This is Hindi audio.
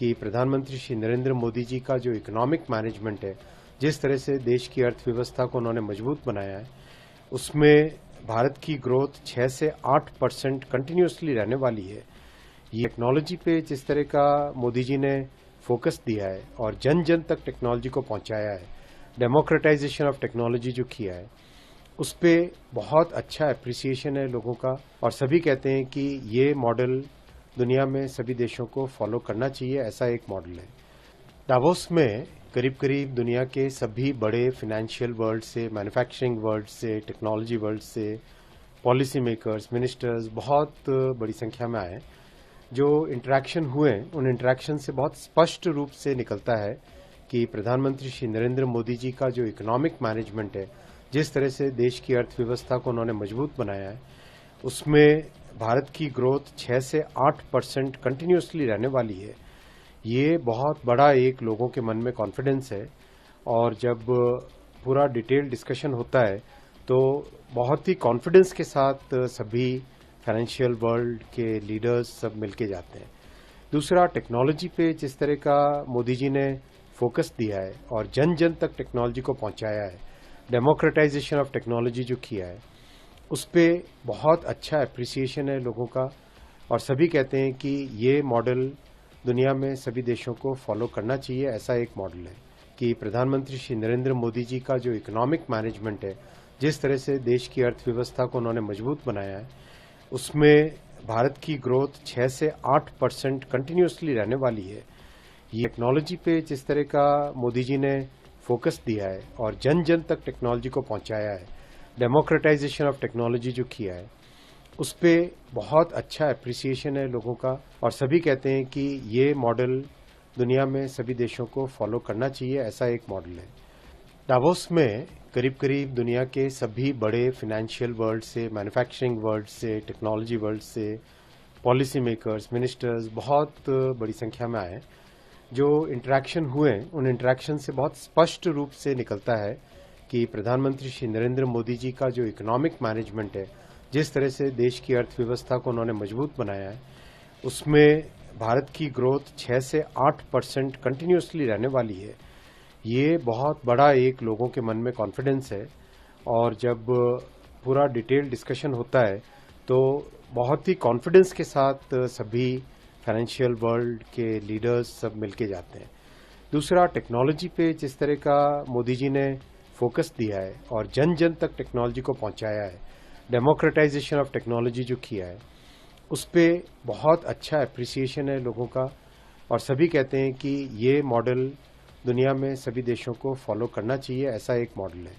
कि प्रधानमंत्री श्री नरेंद्र मोदी जी का जो इकोनॉमिक मैनेजमेंट है, जिस तरह से देश की अर्थव्यवस्था को उन्होंने मजबूत बनाया है, उसमें भारत की ग्रोथ 6 से 8% कंटिन्यूसली रहने वाली है। ये टेक्नोलॉजी पे जिस तरह का मोदी जी ने फोकस दिया है और जन जन तक टेक्नोलॉजी को पहुंचाया है, डेमोक्रेटाइजेशन ऑफ टेक्नोलॉजी जो किया है, उस पे बहुत अच्छा एप्रिसिएशन है लोगों का। और सभी कहते हैं कि ये मॉडल दुनिया में सभी देशों को फॉलो करना चाहिए, ऐसा एक मॉडल है। डावोस में करीब करीब दुनिया के सभी बड़े फाइनेंशियल वर्ल्ड से, मैन्युफैक्चरिंग वर्ल्ड से, टेक्नोलॉजी वर्ल्ड से, पॉलिसी मेकर्स, मिनिस्टर्स बहुत बड़ी संख्या में आए। जो इंटरेक्शन हुए, उन इंटरेक्शन से बहुत स्पष्ट रूप से निकलता है कि प्रधानमंत्री श्री नरेंद्र मोदी जी का जो इकोनॉमिक मैनेजमेंट है, जिस तरह से देश की अर्थव्यवस्था को उन्होंने मजबूत बनाया है, उसमें भारत की ग्रोथ 6 से 8% कंटिन्यूसली रहने वाली है। ये बहुत बड़ा एक लोगों के मन में कॉन्फिडेंस है। और जब पूरा डिटेल डिस्कशन होता है तो बहुत ही कॉन्फिडेंस के साथ सभी फाइनेंशियल वर्ल्ड के लीडर्स सब मिलके जाते हैं। दूसरा, टेक्नोलॉजी पे जिस तरह का मोदी जी ने फोकस दिया है और जन जन तक टेक्नोलॉजी को पहुंचाया है, डेमोक्रेटाइजेशन ऑफ टेक्नोलॉजी जो किया है, उस पे बहुत अच्छा एप्रिसिएशन है लोगों का। और सभी कहते हैं कि ये मॉडल दुनिया में सभी देशों को फॉलो करना चाहिए, ऐसा एक मॉडल है। कि प्रधानमंत्री श्री नरेंद्र मोदी जी का जो इकोनॉमिक मैनेजमेंट है, जिस तरह से देश की अर्थव्यवस्था को उन्होंने मजबूत बनाया है, उसमें भारत की ग्रोथ 6 से 8% कंटिन्यूसली रहने वाली है। ये टेक्नोलॉजी पे जिस तरह का मोदी जी ने फोकस दिया है और जन जन तक टेक्नोलॉजी को पहुंचाया है, डेमोक्रेटाइजेशन ऑफ टेक्नोलॉजी जो किया है, उस पे बहुत अच्छा एप्रिसिएशन है लोगों का। और सभी कहते हैं कि ये मॉडल दुनिया में सभी देशों को फॉलो करना चाहिए, ऐसा एक मॉडल है। डावोस में करीब करीब दुनिया के सभी बड़े फाइनेंशियल वर्ल्ड से, मैन्युफैक्चरिंग वर्ल्ड से, टेक्नोलॉजी वर्ल्ड से, पॉलिसी मेकर्स, मिनिस्टर्स बहुत बड़ी संख्या में आए। जो इंटरेक्शन हुए, उन इंटरेक्शन से बहुत स्पष्ट रूप से निकलता है कि प्रधानमंत्री श्री नरेंद्र मोदी जी का जो इकोनॉमिक मैनेजमेंट है, जिस तरह से देश की अर्थव्यवस्था को उन्होंने मजबूत बनाया है, उसमें भारत की ग्रोथ 6 से 8% कंटिन्यूसली रहने वाली है। ये बहुत बड़ा एक लोगों के मन में कॉन्फिडेंस है। और जब पूरा डिटेल डिस्कशन होता है तो बहुत ही कॉन्फिडेंस के साथ सभी फाइनेंशियल वर्ल्ड के लीडर्स सब मिलके जाते हैं। दूसरा, टेक्नोलॉजी पे जिस तरह का मोदी जी ने फोकस दिया है और जन जन तक टेक्नोलॉजी को पहुंचाया है, डेमोक्रेटाइजेशन ऑफ टेक्नोलॉजी जो किया है, उस पे बहुत अच्छा एप्रिसिएशन है लोगों का। और सभी कहते हैं कि ये मॉडल दुनिया में सभी देशों को फॉलो करना चाहिए, ऐसा एक मॉडल है।